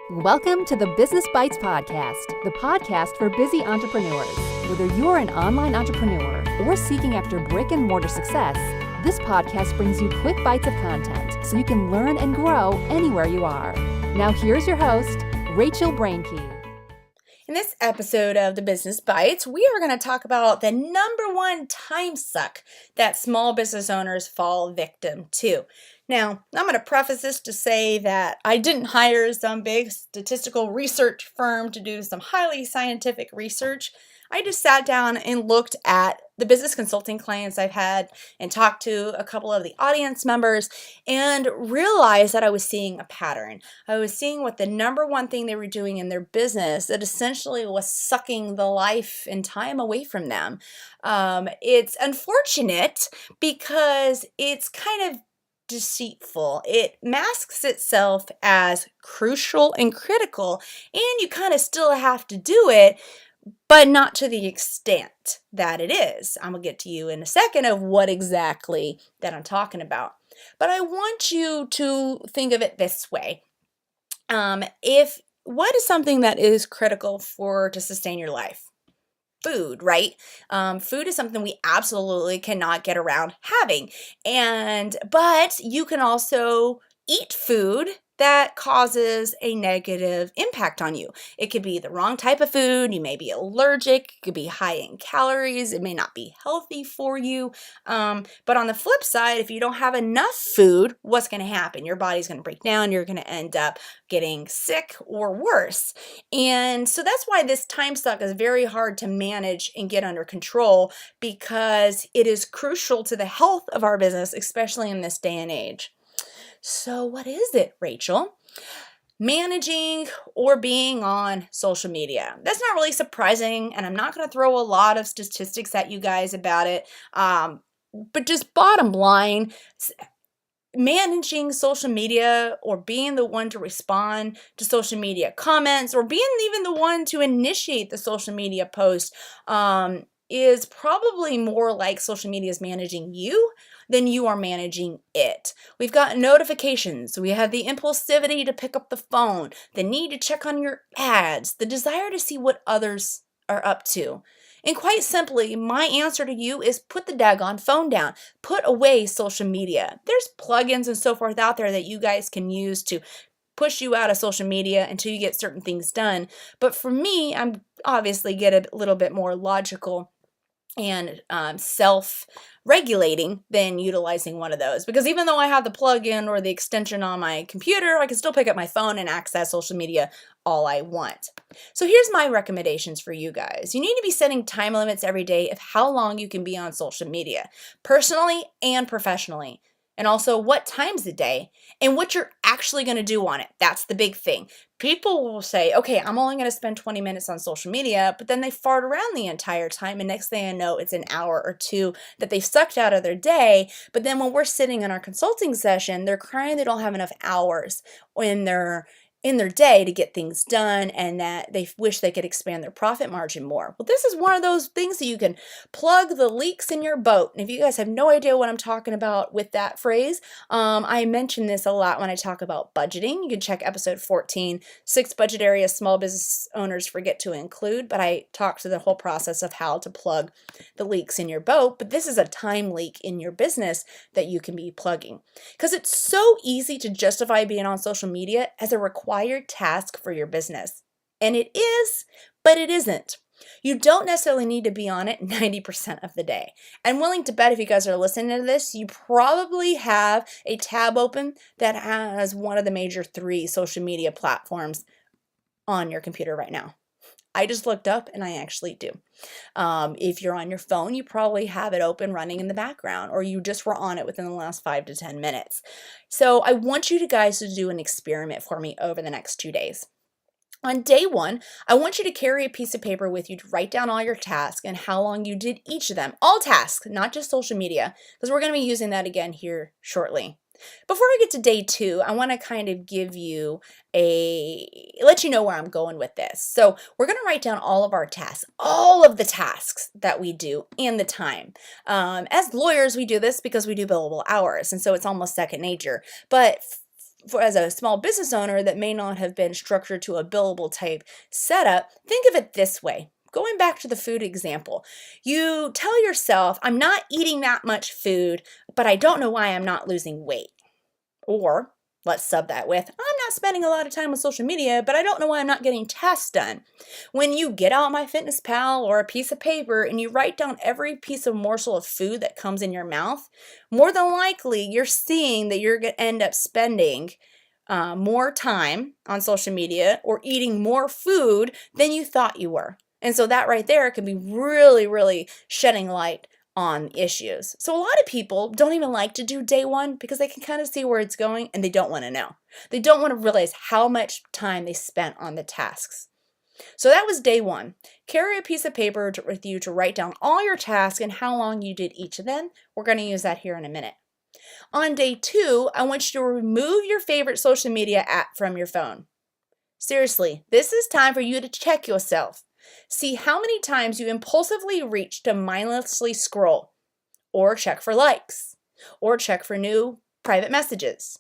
Welcome to the Business Bites Podcast, the podcast for busy entrepreneurs. Whether you're an online entrepreneur or seeking after brick and mortar success, this podcast brings you quick bites of content so you can learn and grow anywhere you are. Now here's your host, Rachel Brainke. In this episode of the Business Bites, we are going to talk about the number one time suck that small business owners fall victim to. Now, I'm going to preface this to say that I didn't hire some big statistical research firm to do some highly scientific research. I just sat down and looked at the business consulting clients I've had and talked to a couple of the audience members and realized that I was seeing a pattern. I was seeing what the number one thing they were doing in their business that essentially was sucking the life and time away from them. It's unfortunate because it's kind of deceitful. It masks itself as crucial and critical, and you kind of still have to do it, but not to the extent that it is. I'm going to get to you in a second of what exactly that I'm talking about. But I want you to think of it this way. What is something that is critical to sustain your life? Food, right? Food is something we absolutely cannot get around having. But you can also eat food that causes a negative impact on you. It could be the wrong type of food. You may be allergic. It could be high in calories. It may not be healthy for you. But on the flip side, if you don't have enough food, what's going to happen? Your body's going to break down. You're going to end up getting sick or worse. And so that's why this time suck is very hard to manage and get under control, because it is crucial to the health of our business, especially in this day and age. So what is it, Rachel? Managing or being on social media. That's not really surprising, and I'm not going to throw a lot of statistics at you guys about it. But just bottom line, managing social media or being the one to respond to social media comments or being even the one to initiate the social media post is probably more like social media is managing you than you are managing it. We've got notifications. We have the impulsivity to pick up the phone, the need to check on your ads, the desire to see what others are up to. And quite simply, my answer to you is put the daggone phone down. Put away social media. There's plugins and so forth out there that you guys can use to push you out of social media until you get certain things done. But for me, I'm obviously get a little bit more logical and self-regulating than utilizing one of those. Because even though I have the plug-in or the extension on my computer, I can still pick up my phone and access social media all I want. So here's my recommendations for you guys. You need to be setting time limits every day of how long you can be on social media, personally and professionally. And also what times a day and what you're actually going to do on it. That's the big thing. People will say, okay, I'm only going to spend 20 minutes on social media, but then they fart around the entire time. And next thing I know, it's an hour or two that they've sucked out of their day. But then when we're sitting in our consulting session, they're crying they don't have enough hours in their day to get things done, and that they wish they could expand their profit margin more. Well, this is one of those things that you can plug the leaks in your boat. And if you guys have no idea what I'm talking about with that phrase, I mention this a lot when I talk about budgeting. You can check episode 14, 6 budget areas small business owners forget to include, but I talk to the whole process of how to plug the leaks in your boat. But this is a time leak in your business that you can be plugging, because it's so easy to justify being on social media as a required task for your business. And it is, but it isn't. You don't necessarily need to be on it 90% of the day. I'm willing to bet if you guys are listening to this, you probably have a tab open that has one of the major 3 social media platforms on your computer right now. I just looked up and I actually do. If you're on your phone, you probably have it open running in the background, or you just were on it within the last 5 to 10 minutes. So I want you guys to do an experiment for me over the next 2 days. On day 1, I want you to carry a piece of paper with you to write down all your tasks and how long you did each of them. All tasks, not just social media, because we're going to be using that again here shortly. Before we get to day 2, I want to kind of let you know where I'm going with this. So we're going to write down all of our tasks, all of the tasks that we do and the time. As lawyers, we do this because we do billable hours, and so it's almost second nature. But as a small business owner that may not have been structured to a billable type setup, think of it this way. Going back to the food example, you tell yourself, I'm not eating that much food, but I don't know why I'm not losing weight. Or let's sub that with, I'm not spending a lot of time on social media, but I don't know why I'm not getting tasks done. When you get out MyFitnessPal or a piece of paper and you write down every piece of morsel of food that comes in your mouth, more than likely you're seeing that you're going to end up spending more time on social media or eating more food than you thought you were. And so that right there can be really, really shedding light on issues. So a lot of people don't even like to do day one because they can kind of see where it's going and they don't want to know. They don't want to realize how much time they spent on the tasks. So that was day one. Carry a piece of paper with you to write down all your tasks and how long you did each of them. We're going to use that here in a minute. On day two, I want you to remove your favorite social media app from your phone. Seriously, this is time for you to check yourself. See how many times you impulsively reach to mindlessly scroll, or check for likes, or check for new private messages.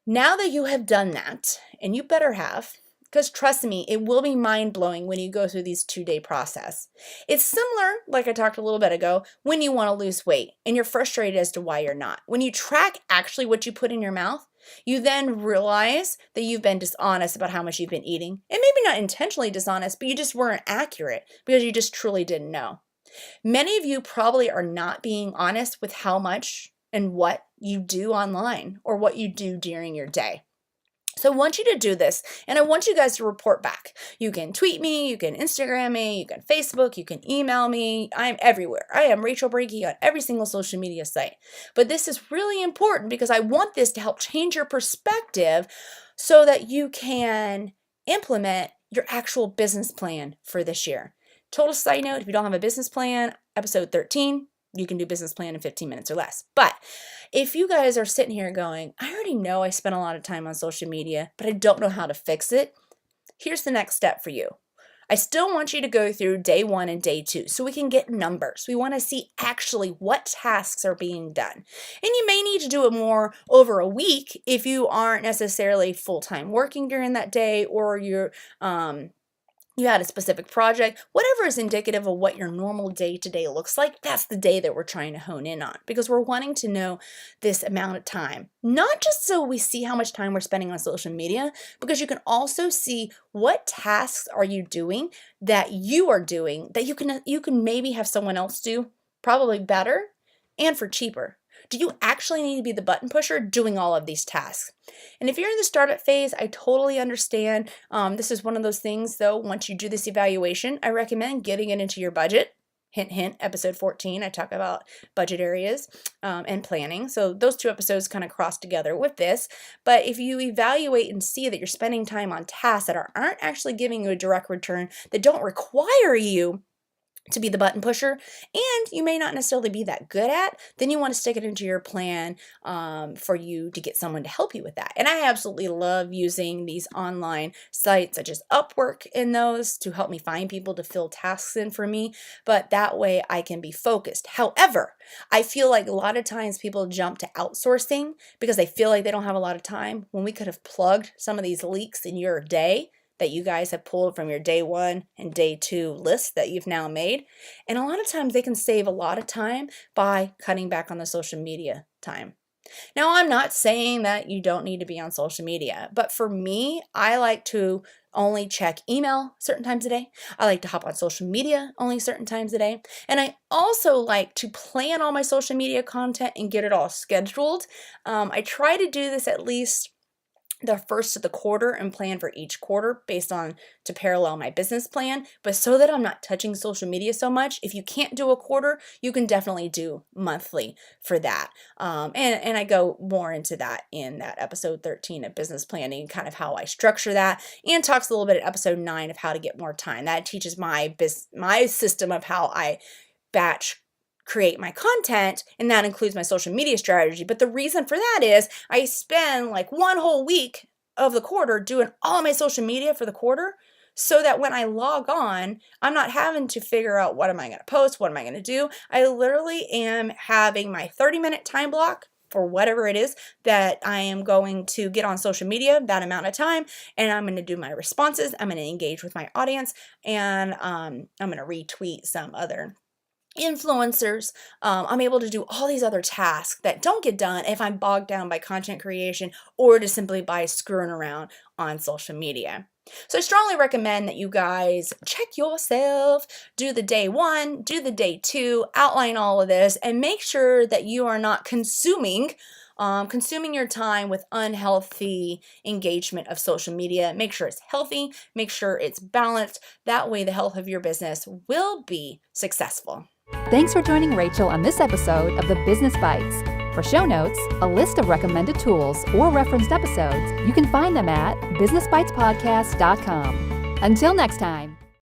Now that you have done that, and you better have, because trust me, it will be mind-blowing when you go through these 2-day process. It's similar, like I talked a little bit ago, when you want to lose weight and you're frustrated as to why you're not. When you track actually what you put in your mouth, you then realize that you've been dishonest about how much you've been eating. And maybe not intentionally dishonest, but you just weren't accurate because you just truly didn't know. Many of you probably are not being honest with how much and what you do online or what you do during your day. So I want you to do this, and I want you guys to report back. You can tweet me, you can Instagram me, you can Facebook, you can email me. I'm everywhere. I am Rachel Brinke on every single social media site. But this is really important because I want this to help change your perspective so that you can implement your actual business plan for this year. Total side note, if you don't have a business plan, episode 13, you can do business plan in 15 minutes or less. But if you guys are sitting here going, I already know I spent a lot of time on social media, but I don't know how to fix it, here's the next step for you. I still want you to go through day one and day two so we can get numbers. We want to see actually what tasks are being done. And you may need to do it more over a week if you aren't necessarily full-time working during that day or you're you had a specific project, whatever is indicative of what your normal day-to-day looks like, that's the day that we're trying to hone in on because we're wanting to know this amount of time. Not just so we see how much time we're spending on social media, because you can also see what tasks are you doing that you are doing that you can maybe have someone else do, probably better and for cheaper. Do you actually need to be the button pusher doing all of these tasks? And if you're in the startup phase, I totally understand. This is one of those things, though, once you do this evaluation, I recommend getting it into your budget. Hint, hint, episode 14, I talk about budget areas and planning. So those two episodes kind of cross together with this. But if you evaluate and see that you're spending time on tasks that aren't actually giving you a direct return, that don't require you to be the button pusher, and you may not necessarily be that good at, then you want to stick it into your plan for you to get someone to help you with that. And I absolutely love using these online sites such as Upwork in those to help me find people to fill tasks in for me, but that way I can be focused. However, I feel like a lot of times people jump to outsourcing because they feel like they don't have a lot of time when we could have plugged some of these leaks in your day that you guys have pulled from your day one and day two lists that you've now made. And a lot of times they can save a lot of time by cutting back on the social media time. Now, I'm not saying that you don't need to be on social media, but for me, I like to only check email certain times a day. I like to hop on social media only certain times a day. And I also like to plan all my social media content and get it all scheduled. I try to do this at least the first of the quarter and plan for each quarter based on to parallel my business plan, but so that I'm not touching social media so much. If you can't do a quarter, you can definitely do monthly for that. And I go more into that in that episode 13 of business planning, kind of how I structure that, and talks a little bit at episode 9 of how to get more time. That teaches my system of how I batch create my content, and that includes my social media strategy. But the reason for that is I spend like one whole week of the quarter doing all my social media for the quarter so that when I log on, I'm not having to figure out what am I going to post, what am I going to do. I literally am having my 30-minute time block for whatever it is that I am going to get on social media that amount of time, and I'm going to do my responses. I'm going to engage with my audience, and I'm going to retweet some other influencers. I'm able to do all these other tasks that don't get done if I'm bogged down by content creation or just simply by screwing around on social media. So I strongly recommend that you guys check yourself, do the day 1, do the day 2, outline all of this, and make sure that you are not consuming your time with unhealthy engagement of social media. Make sure it's healthy, make sure it's balanced. That way the health of your business will be successful. Thanks for joining Rachel on this episode of the Business Bites. For show notes, a list of recommended tools, or referenced episodes, you can find them at businessbitespodcast.com. Until next time.